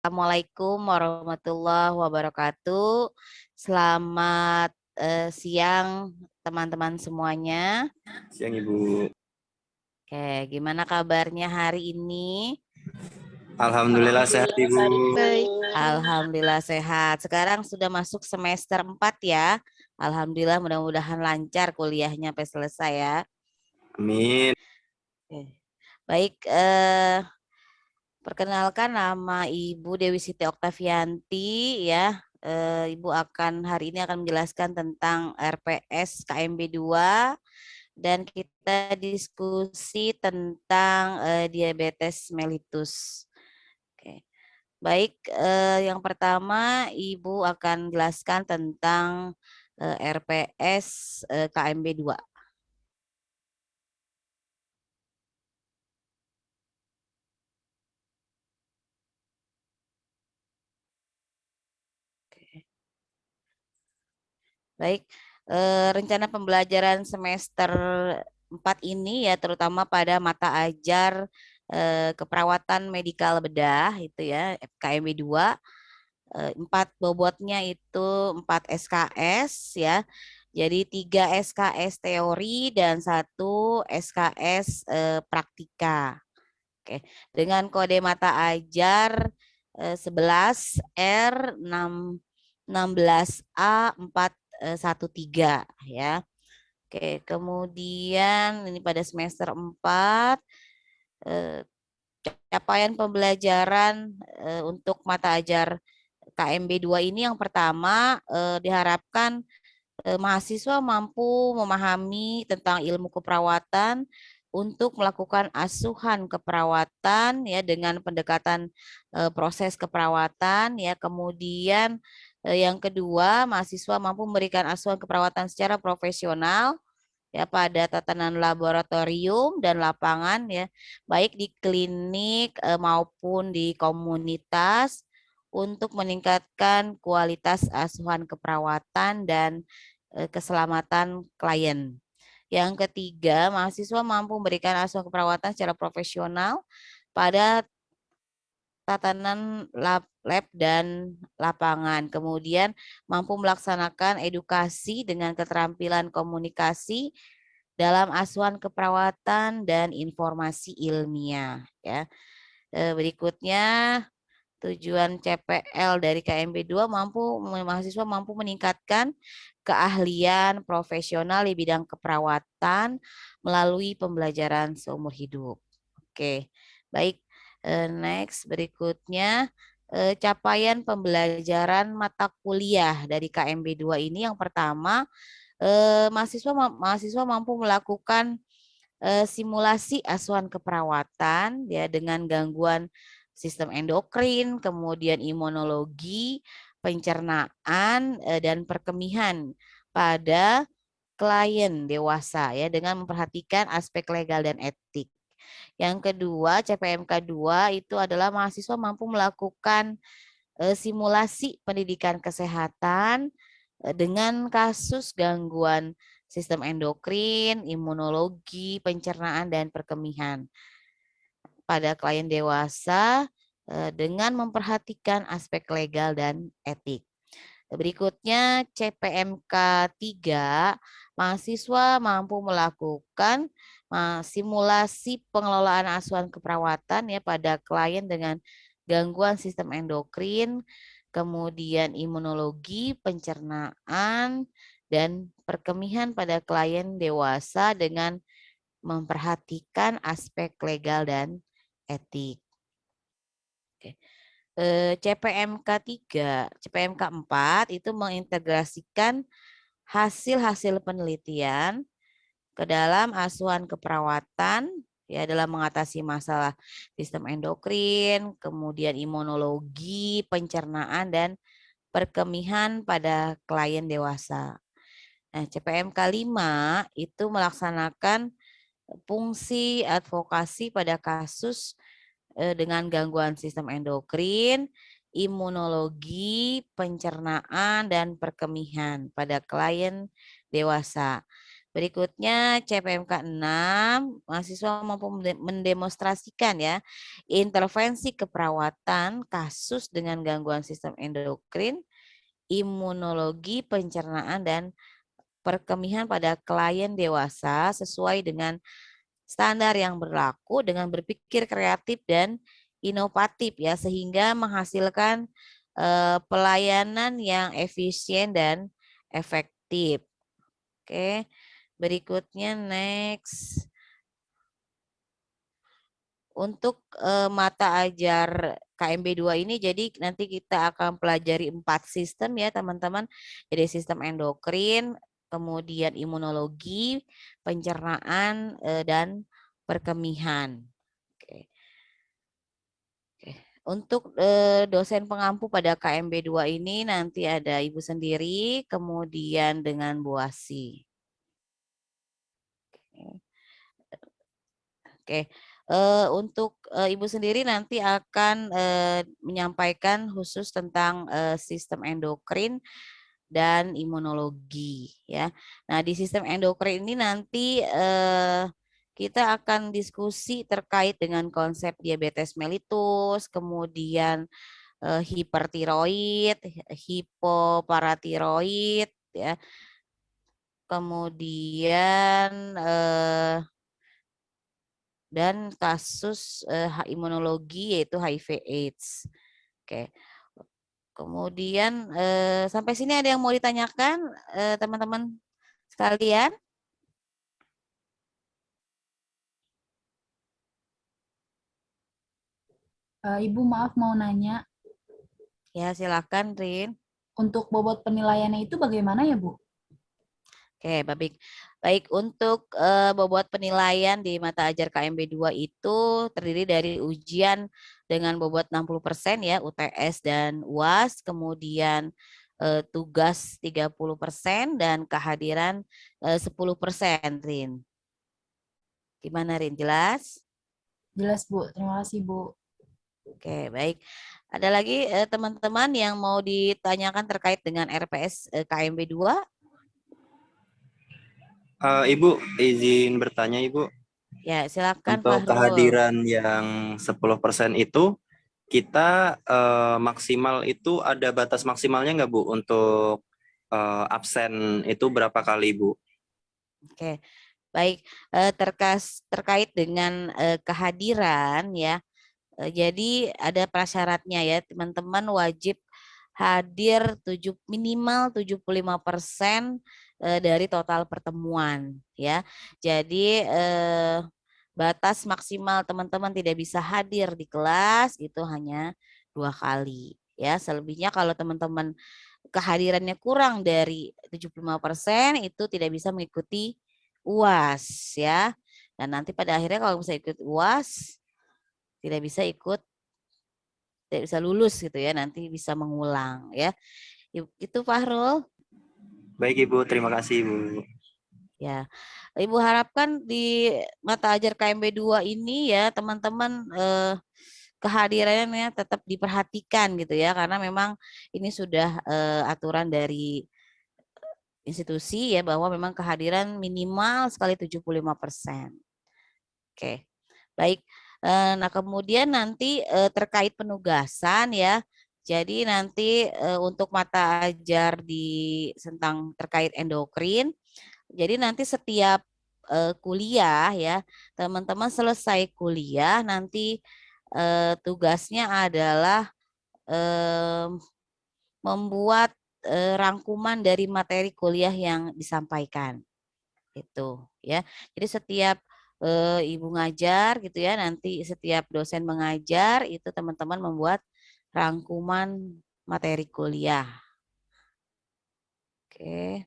Assalamualaikum warahmatullahi wabarakatuh. Selamat siang teman-teman semuanya. Siang Ibu. Oke, gimana kabarnya hari ini? Alhamdulillah sehat Ibu. Baik. Alhamdulillah sehat. Sekarang sudah masuk semester 4 ya. Alhamdulillah mudah-mudahan lancar kuliahnya sampai selesai ya. Amin. Oke. Baik, perkenalkan nama Ibu Dewi Siti Oktavianti ya. Ibu hari ini akan menjelaskan tentang RPS KMB 2 dan kita diskusi tentang diabetes mellitus. Oke. Baik, yang pertama Ibu akan jelaskan tentang RPS KMB 2. Baik, rencana pembelajaran semester 4 ini ya terutama pada mata ajar keperawatan medikal bedah itu ya KMB 2. 4 bobotnya itu 4 SKS ya. Jadi 3 SKS teori dan 1 SKS praktika. Oke, dengan kode mata ajar 11 R 16A 413 ya. Oke, kemudian ini pada semester 4 capaian pembelajaran untuk mata ajar KMB 2 ini yang pertama diharapkan mahasiswa mampu memahami tentang ilmu keperawatan untuk melakukan asuhan keperawatan ya dengan pendekatan proses keperawatan ya. Kemudian yang kedua, mahasiswa mampu memberikan asuhan keperawatan secara profesional ya pada tatanan laboratorium dan lapangan ya, baik di klinik maupun di komunitas untuk meningkatkan kualitas asuhan keperawatan dan keselamatan klien. Yang ketiga, mahasiswa mampu memberikan asuhan keperawatan secara profesional pada tatanan lab dan lapangan. Kemudian mampu melaksanakan edukasi dengan keterampilan komunikasi dalam asuhan keperawatan dan informasi ilmiah ya. Berikutnya tujuan CPL dari KMB 2 mahasiswa mampu meningkatkan keahlian profesional di bidang keperawatan melalui pembelajaran seumur hidup. Oke, baik. Next, berikutnya capaian pembelajaran mata kuliah dari KMB 2 ini yang pertama mahasiswa mampu melakukan simulasi asuhan keperawatan ya dengan gangguan sistem endokrin, kemudian imunologi, pencernaan dan perkemihan pada klien dewasa ya dengan memperhatikan aspek legal dan etik. Yang kedua, CPMK 2 itu adalah mahasiswa mampu melakukan simulasi pendidikan kesehatan dengan kasus gangguan sistem endokrin, imunologi, pencernaan, dan perkemihan pada klien dewasa dengan memperhatikan aspek legal dan etik. Berikutnya CPMK 3, mahasiswa mampu melakukan simulasi pengelolaan asuhan keperawatan ya pada klien dengan gangguan sistem endokrin, kemudian imunologi, pencernaan, dan perkemihan pada klien dewasa dengan memperhatikan aspek legal dan etik. Oke. CPMK 3, CPMK 4 itu mengintegrasikan hasil-hasil penelitian ke dalam asuhan keperawatan ya dalam mengatasi masalah sistem endokrin, kemudian imunologi, pencernaan dan perkemihan pada klien dewasa. Nah, CPMK 5 itu melaksanakan fungsi advokasi pada kasus dengan gangguan sistem endokrin, imunologi, pencernaan, dan perkemihan pada klien dewasa. Berikutnya CPMK 6, mahasiswa mampu mendemonstrasikan ya intervensi keperawatan kasus dengan gangguan sistem endokrin, imunologi, pencernaan, dan perkemihan pada klien dewasa sesuai dengan standar yang berlaku dengan berpikir kreatif dan inovatif ya sehingga menghasilkan pelayanan yang efisien dan efektif. Oke. Berikutnya next. Untuk mata ajar KMB 2 ini jadi nanti kita akan pelajari 4 sistem ya teman-teman. Jadi sistem endokrin, kemudian imunologi, pencernaan dan perkemihan. Oke. Oke. Untuk dosen pengampu pada KMB 2 ini nanti ada Ibu sendiri, kemudian dengan Bu Asi. Oke, untuk Ibu sendiri nanti akan menyampaikan khusus tentang sistem endokrin dan imunologi ya. Nah, di sistem endokrin ini nanti kita akan diskusi terkait dengan konsep diabetes mellitus, kemudian hipertiroid, hipoparatiroid ya. Kemudian dan kasus imunologi yaitu HIV/AIDS. Oke. Kemudian sampai sini ada yang mau ditanyakan teman-teman sekalian? Ibu maaf mau nanya, Ya, silakan Rin. untuk bobot penilaiannya itu bagaimana ya Bu? Oke, baik. Baik, untuk bobot penilaian di mata ajar KMB 2 itu terdiri dari ujian dengan bobot 60% ya, UTS dan UAS, kemudian tugas 30% dan kehadiran 10%, Rin. Gimana Rin, jelas? Jelas Bu, terima kasih Bu. Oke, baik. Ada lagi teman-teman yang mau ditanyakan terkait dengan RPS KMB 2? Ibu, izin bertanya Ibu. Ya, silakan Untuk Fahrul. kehadiran yang 10% itu, kita maksimal itu ada batas maksimalnya nggak Bu? Untuk absen itu berapa kali Bu? Oke, baik. Terkait dengan kehadiran ya, jadi ada prasyaratnya ya, teman-teman wajib hadir minimal 75% dari total pertemuan ya. Jadi batas maksimal teman-teman tidak bisa hadir di kelas itu hanya 2 kali ya. Selebihnya kalau teman-teman kehadirannya kurang dari 75% itu tidak bisa mengikuti UAS ya. Dan nanti pada akhirnya kalau bisa ikut UAS tidak bisa ikut, tidak bisa lulus gitu ya, nanti bisa mengulang ya. Itu Fahrul. Baik Ibu, terima kasih Ibu. Ya, Ibu harapkan di mata ajar KMB 2 ini ya teman-teman kehadirannya tetap diperhatikan gitu ya, karena memang ini sudah aturan dari institusi ya bahwa memang kehadiran minimal sekali 75%. Oke, baik. Nah kemudian nanti terkait penugasan ya, jadi nanti untuk mata ajar tentang terkait endokrin, jadi nanti setiap kuliah ya, teman-teman selesai kuliah nanti tugasnya adalah membuat rangkuman dari materi kuliah yang disampaikan. Itu ya. Jadi setiap ibu ngajar gitu ya, nanti setiap dosen mengajar itu teman-teman membuat rangkuman materi kuliah. Oke.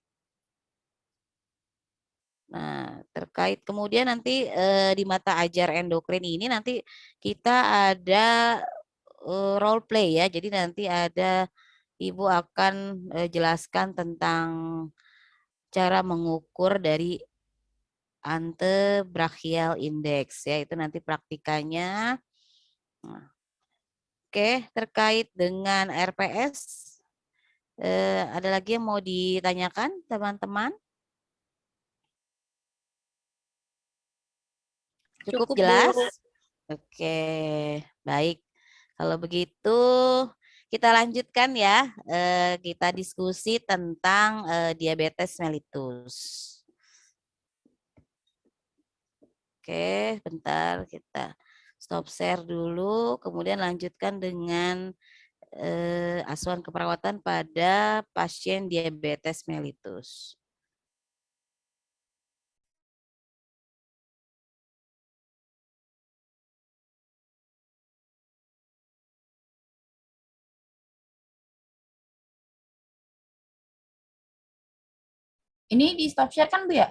Nah, terkait kemudian nanti di mata ajar endokrin ini nanti kita ada role play ya. Jadi nanti ada Ibu akan jelaskan tentang cara mengukur dari antebrachial index ya. Itu nanti praktikanya. Nah, oke, terkait dengan RPS ada lagi yang mau ditanyakan teman-teman? Cukup Cukup, jelas? Bu. Oke, baik. Kalau begitu kita lanjutkan ya. Kita diskusi tentang diabetes mellitus. Oke, bentar kita stop share dulu. Kemudian lanjutkan dengan asuhan keperawatan pada pasien diabetes mellitus. Ini di stop share kan, Bu ya?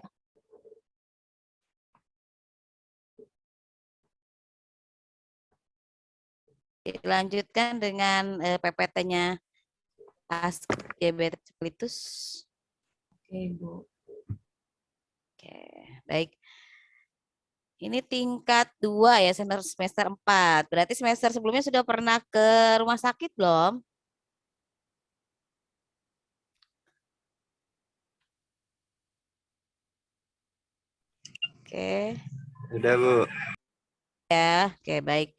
Dilanjutkan dengan PPT-nya diabetes mellitus. Oke, Bu. Oke, baik. Ini tingkat 2 ya, semester 4. Berarti semester sebelumnya sudah pernah ke rumah sakit belum? Oke, Udah, Bu. ya, oke baik.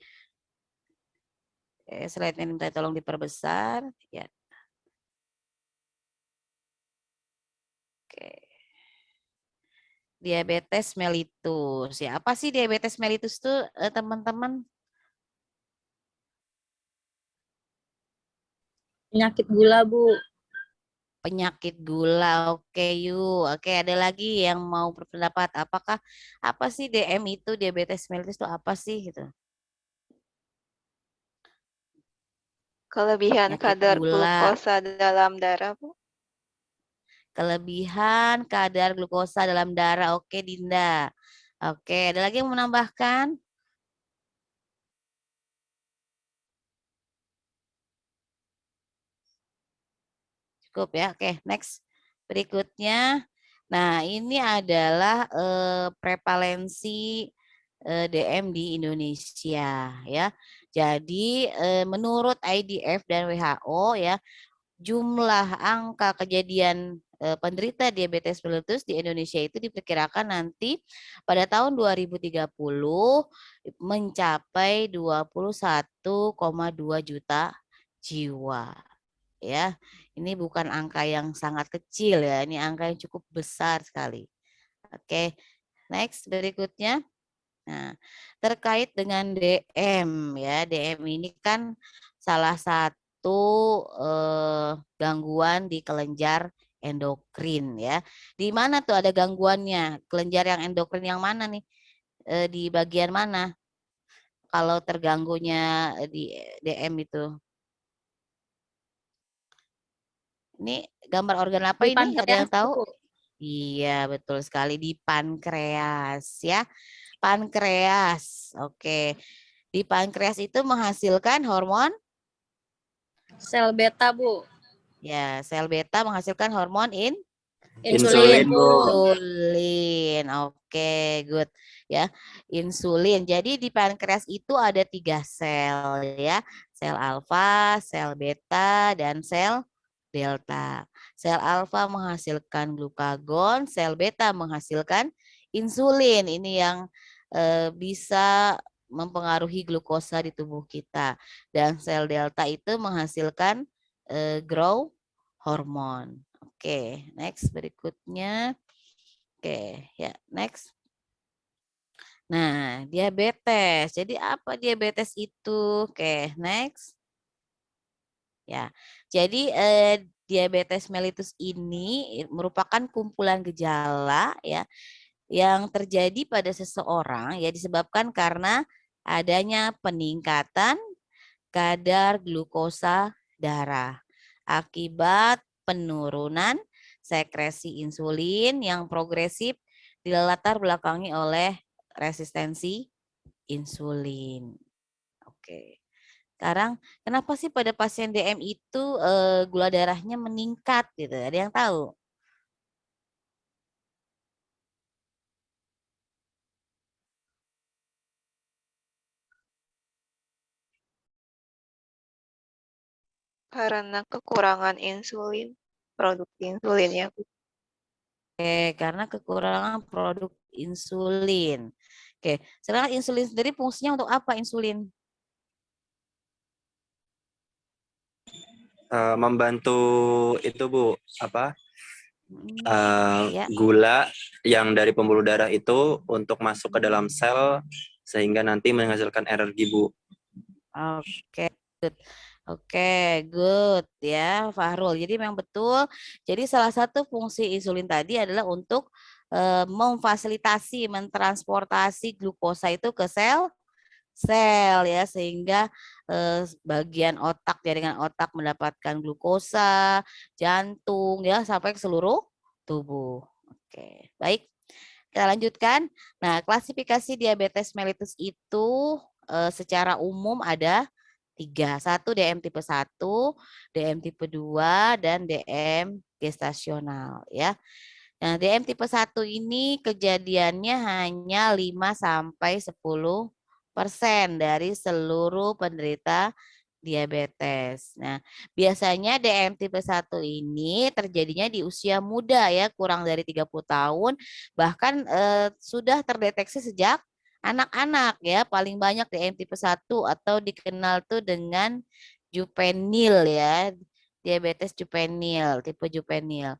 Slide-nya minta tolong diperbesar. Ya. Oke. Diabetes mellitus. Ya, apa sih diabetes mellitus tuh, teman-teman? Penyakit gula, Bu. Penyakit gula. Oke, yuk. Oke, ada lagi yang mau berpendapat. Apa sih DM itu, diabetes mellitus itu apa sih gitu? Kelebihan Penyakit kadar gula. glukosa dalam darah, Bu. Kelebihan kadar glukosa dalam darah. Oke, Dinda. Oke, ada lagi yang menambahkan? Cukup ya. Oke, next. Berikutnya. Nah, ini adalah prevalensi DM di Indonesia ya. Jadi menurut IDF dan WHO ya, jumlah angka kejadian penderita diabetes mellitus di Indonesia itu diperkirakan nanti pada tahun 2030 mencapai 21,2 juta jiwa. Ya, ini bukan angka yang sangat kecil ya, ini angka yang cukup besar sekali. Oke, next berikutnya. Nah, terkait dengan DM ya, DM ini kan salah satu gangguan di kelenjar endokrin ya. Di mana tuh ada gangguannya? Kelenjar yang endokrin yang mana nih? Di bagian mana? Kalau terganggunya di DM itu. Ini gambar organ apa Di ini? Ada yang pankreas, tahu? Bu. Iya, betul sekali di pankreas ya. Pankreas. Oke. Di pankreas itu menghasilkan hormon, Sel beta, Bu. ya, sel beta menghasilkan hormon Insulin, Bu. insulin. Oke, good. Ya, insulin. Jadi di pankreas itu ada 3 sel ya. Sel alfa, sel beta, dan sel delta. Sel alfa menghasilkan glukagon, sel beta menghasilkan insulin. Ini yang bisa mempengaruhi glukosa di tubuh kita. Dan sel delta itu menghasilkan growth hormon. Oke, next berikutnya. Oke, ya, next. Nah, diabetes. Jadi apa diabetes itu? Oke, next. Ya, jadi diabetes mellitus ini merupakan kumpulan gejala ya yang terjadi pada seseorang ya disebabkan karena adanya peningkatan kadar glukosa darah akibat penurunan sekresi insulin yang progresif dilatar belakangi oleh resistensi insulin. Oke. Sekarang kenapa sih pada pasien DM itu gula darahnya meningkat gitu? Ada yang tahu? Karena kekurangan insulin, produksi insulin ya, Bu. Karena kekurangan produk insulin. Oke, sedangkan insulin sendiri fungsinya untuk apa insulin? Membantu itu Bu, apa? Ya, Gula yang dari pembuluh darah itu untuk masuk ke dalam sel sehingga nanti menghasilkan energi Bu. oke, good. Oke, good ya, Fahrul. Jadi memang betul. Jadi salah satu fungsi insulin tadi adalah untuk memfasilitasi, mentransportasi glukosa itu ke sel ya, sehingga bagian otak, jaringan otak mendapatkan glukosa, jantung ya sampai ke seluruh tubuh. Oke, baik. Kita lanjutkan. Nah, klasifikasi diabetes mellitus itu secara umum ada 3. 1 DM tipe 1, DM tipe 2, dan DM gestasional ya. Nah, DM tipe 1 ini kejadiannya hanya 5 sampai 10% dari seluruh penderita diabetes. Nah, biasanya DM tipe 1 ini terjadinya di usia muda ya, kurang dari 30 tahun, bahkan sudah terdeteksi sejak anak-anak ya, paling banyak DM tipe 1 atau dikenal tuh dengan juvenil ya, diabetes juvenil, tipe juvenil.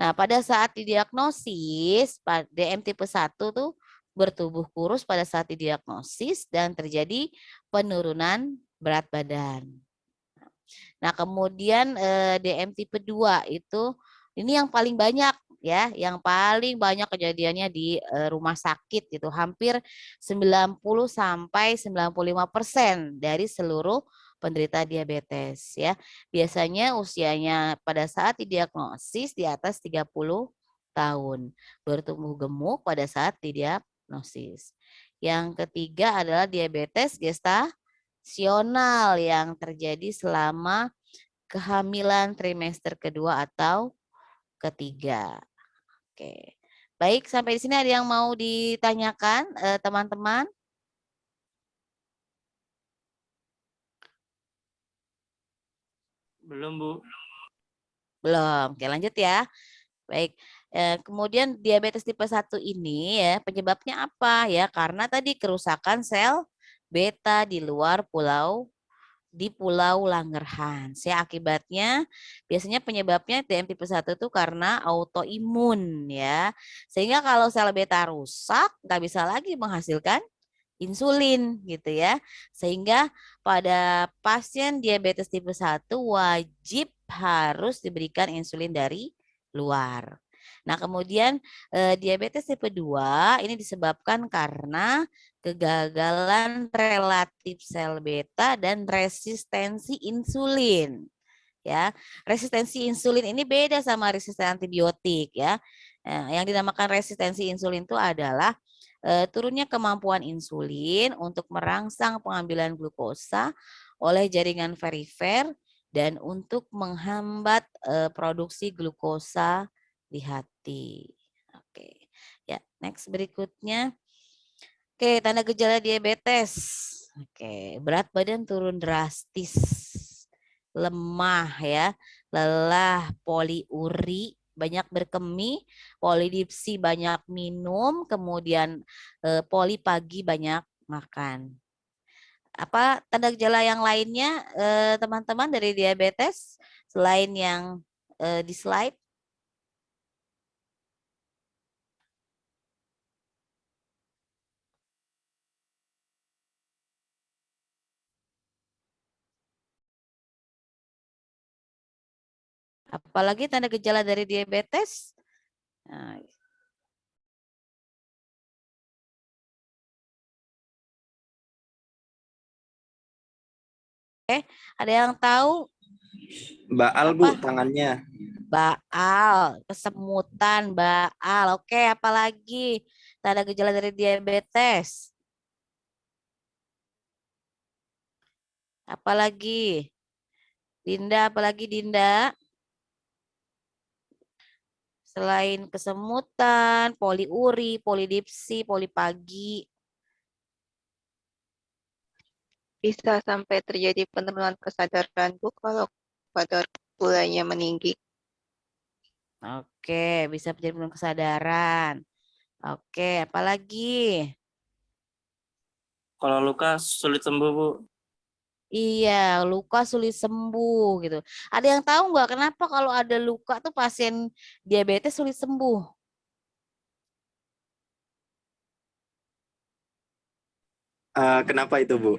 Nah, pada saat didiagnosis, DM tipe 1 tuh bertubuh kurus pada saat didiagnosis dan terjadi penurunan berat badan. Nah, kemudian DM tipe 2 itu ini yang paling banyak ya, yang paling banyak kejadiannya di rumah sakit itu hampir 90 sampai 95% dari seluruh penderita diabetes ya. Biasanya usianya pada saat didiagnosis di atas 30 tahun, bertumbuh gemuk pada saat didiagnosis. Yang ketiga adalah diabetes gestasional yang terjadi selama kehamilan trimester kedua atau ketiga. Oke. Baik, sampai di sini ada yang mau ditanyakan teman-teman? Belum, Bu. Belum. Oke, lanjut ya. Baik. Kemudian diabetes tipe 1 ini ya penyebabnya apa ya? Karena tadi kerusakan sel beta di Pulau Langerhans. Ya, akibatnya biasanya penyebabnya DM tipe 1 itu karena autoimun ya. Sehingga kalau sel beta rusak, nggak bisa lagi menghasilkan insulin gitu ya. Sehingga pada pasien diabetes tipe 1 wajib harus diberikan insulin dari luar. Nah, kemudian diabetes tipe 2 ini disebabkan karena kegagalan relatif sel beta dan resistensi insulin. Ya, resistensi insulin ini beda sama resistensi antibiotik ya. Yang dinamakan resistensi insulin itu adalah turunnya kemampuan insulin untuk merangsang pengambilan glukosa oleh jaringan perifer dan untuk menghambat produksi glukosa di hati. Oke, ya next berikutnya. Oke, tanda gejala diabetes. Oke, berat badan turun drastis, lemah ya, lelah, poliuri, banyak berkemih, polidipsi banyak minum, kemudian poli pagi banyak makan. Apa tanda gejala yang lainnya teman-teman dari diabetes selain yang di slide? Apalagi tanda gejala dari diabetes? Nah, ada yang tahu? Baal Bu tangannya. Baal, kesemutan, baal. Oke, apalagi tanda gejala dari diabetes? Apalagi? Dinda, apalagi Dinda? Selain kesemutan, poliuri, polidipsi, polipagi. Bisa sampai terjadi penurunan kesadaran Bu kalau kadar gulanya meninggi. Oke, bisa menjadi penurunan kesadaran. Oke, apalagi? Kalau luka sulit sembuh, Bu. Iya, luka sulit sembuh gitu. Ada yang tahu nggak kenapa kalau ada luka tuh pasien diabetes sulit sembuh? Kenapa itu, Bu?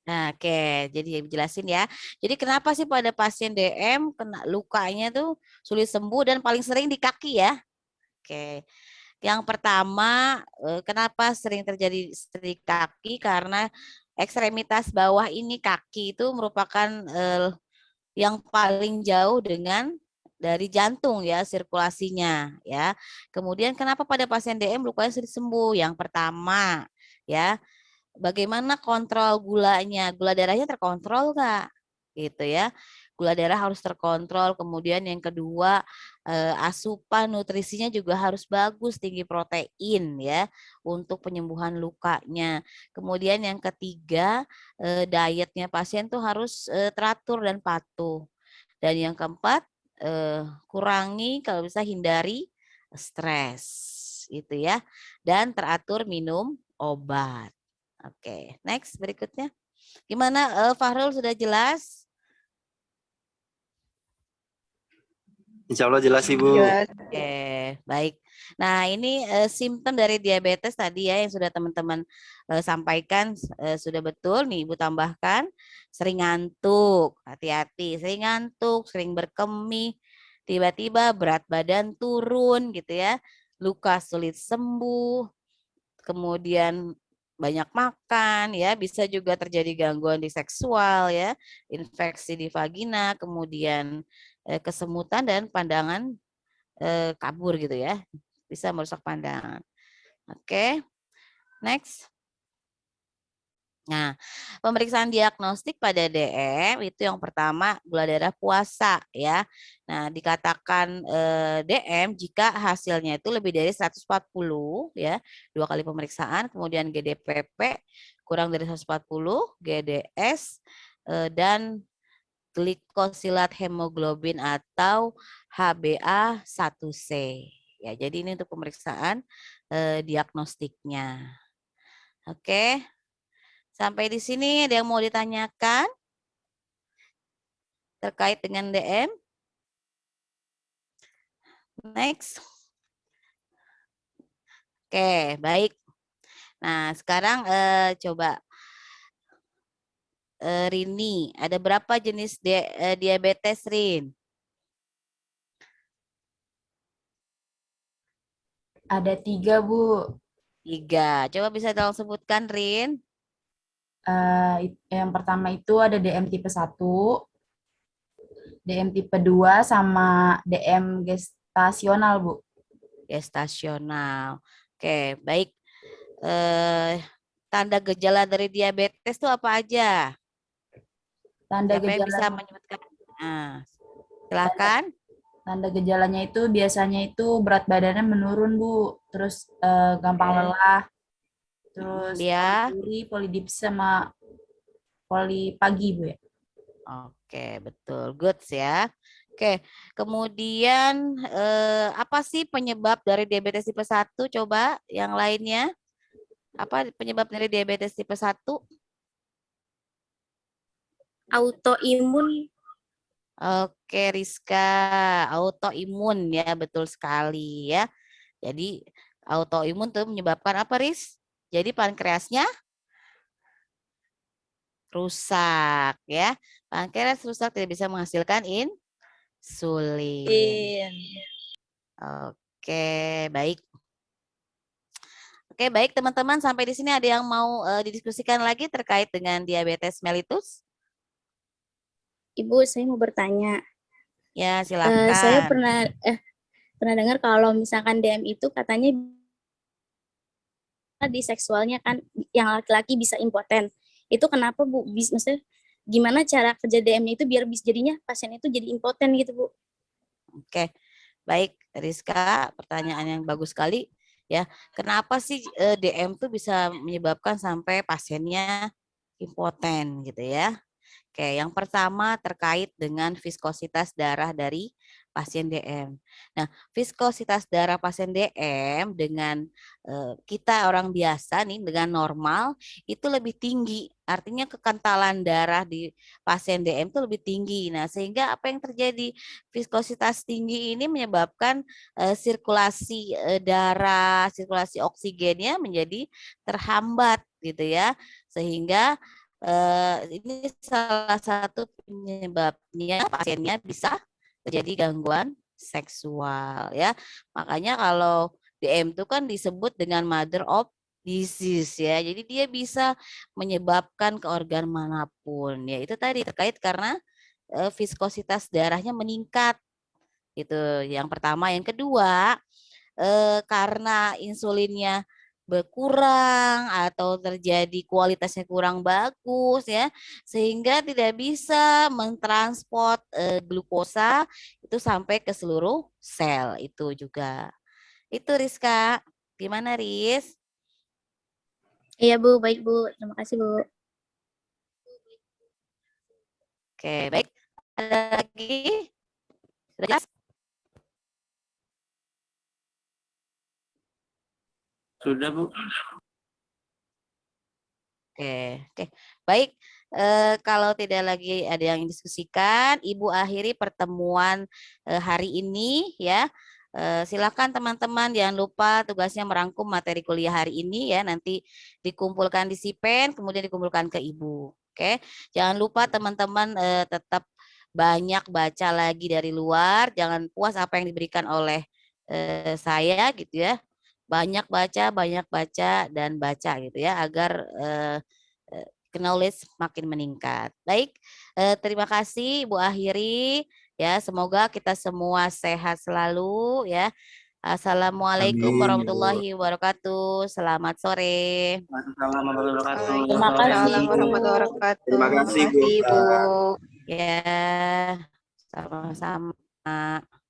Nah, oke, jadi jelasin ya. Jadi kenapa sih pada pasien DM kena lukanya tuh sulit sembuh dan paling sering di kaki ya? Oke. Yang pertama, kenapa sering terjadi di kaki? Karena ekstremitas bawah ini kaki itu merupakan yang paling jauh dengan dari jantung ya sirkulasinya ya. Kemudian kenapa pada pasien DM lukanya sulit sembuh? Yang pertama ya, bagaimana kontrol gulanya? Gula darahnya terkontrol nggak? Gitu ya. Gula darah harus terkontrol. Kemudian yang kedua, asupan nutrisinya juga harus bagus, tinggi protein ya untuk penyembuhan lukanya. Kemudian yang ketiga, dietnya pasien tuh harus teratur dan patuh. Dan yang keempat, kurangi kalau bisa hindari stres gitu ya. Dan teratur minum obat. Oke, next berikutnya. Gimana Fahrul sudah jelas? Insya Allah jelas, Ibu. Jelas. Oke, baik. Nah, ini simptom dari diabetes tadi ya yang sudah teman-teman sampaikan sudah betul nih Ibu tambahkan. Sering ngantuk, hati-hati. Sering ngantuk, sering berkemih, tiba-tiba berat badan turun gitu ya. Luka sulit sembuh, kemudian banyak makan ya, bisa juga terjadi gangguan di seksual ya, infeksi di vagina, kemudian kesemutan dan pandangan kabur gitu ya, bisa merusak pandangan. Oke, next. Nah, pemeriksaan diagnostik pada DM itu yang pertama gula darah puasa ya. Nah, dikatakan DM jika hasilnya itu lebih dari 140 ya, 2 kali pemeriksaan, kemudian GDPP kurang dari 140, GDS dan glikosilat hemoglobin atau HbA1c. Ya, jadi ini untuk pemeriksaan diagnostiknya. Oke. Sampai di sini ada yang mau ditanyakan terkait dengan DM? Next. Oke, baik. Nah, sekarang coba Rini, ada berapa jenis diabetes, Rin? Ada 3, Bu. 3. Coba bisa tolong sebutkan, Rin. Yang pertama itu ada DM tipe 1, DM tipe 2, sama DM gestasional, Bu. Gestasional. Oke, baik. Tanda gejala dari diabetes itu apa aja? Tanda Siapa yang bisa gejala menyebutkan? Nah, silakan. Tanda gejalanya itu biasanya itu berat badannya menurun, Bu. Terus gampang Oke. lelah. Terus Ya. poli polidipsia sama polipagi, Bu ya. Oke, betul. Good ya. Oke, kemudian apa sih penyebab dari diabetes tipe 1? Coba yang lainnya. Apa penyebab dari diabetes tipe 1? Autoimun. Oke, Rizka, autoimun ya, betul sekali ya. Jadi autoimun tuh menyebabkan apa, Riz? Jadi pankreasnya rusak ya. Pankreas rusak tidak bisa menghasilkan insulin. Oke, baik. Oke, baik teman-teman, sampai di sini ada yang mau didiskusikan lagi terkait dengan diabetes mellitus? Ibu, saya mau bertanya. Ya, Saya silakan. pernah dengar kalau misalkan DM itu katanya di seksualnya kan yang laki-laki bisa impoten. Itu kenapa, Bu? Maksudnya gimana cara kerja DM-nya itu biar jadinya pasien itu jadi impoten gitu, Bu? Oke, baik Rizka, pertanyaan yang bagus sekali ya. Kenapa sih DM tuh bisa menyebabkan sampai pasiennya impoten gitu ya? Oke, yang pertama terkait dengan viskositas darah dari pasien DM. Nah, viskositas darah pasien DM dengan kita orang biasa nih dengan normal itu lebih tinggi. Artinya kekentalan darah di pasien DM itu lebih tinggi. Nah, sehingga apa yang terjadi? Viskositas tinggi ini menyebabkan sirkulasi darah, sirkulasi oksigennya menjadi terhambat gitu ya. Sehingga ini salah satu penyebabnya pasiennya bisa terjadi gangguan seksual ya. Makanya kalau DM itu kan disebut dengan mother of disease ya. Jadi dia bisa menyebabkan ke organ manapun. Ya itu tadi terkait karena viskositas darahnya meningkat. Itu yang pertama. Yang kedua, karena insulinnya berkurang atau terjadi kualitasnya kurang bagus ya, sehingga tidak bisa mentransport glukosa itu sampai ke seluruh sel itu juga. Itu Rizka. Gimana Riz? Iya Bu, baik Bu. Terima kasih Bu. Oke, baik. Ada lagi? Sudah jelas? Sudah Bu. Oke. Baik. Kalau tidak lagi ada yang didiskusikan, Ibu akhiri pertemuan hari ini ya. Silakan teman-teman jangan lupa tugasnya merangkum materi kuliah hari ini ya. Nanti dikumpulkan di Sipen, kemudian dikumpulkan ke Ibu. Oke. Jangan lupa teman-teman tetap banyak baca lagi dari luar. Jangan puas apa yang diberikan oleh saya gitu ya. Banyak baca dan baca gitu ya agar knowledge makin meningkat. Baik, terima kasih Ibu akhiri ya. Semoga kita semua sehat selalu ya. Assalamualaikum Amin, Ibu. warahmatullahi wabarakatuh. Selamat sore. Assalamualaikum warahmatullahi wabarakatuh. Terima kasih, Waalaikumsalam Bu. warahmatullahi wabarakatuh. Terima kasih, Bu. Terima kasih, Bu. Ya, sama-sama.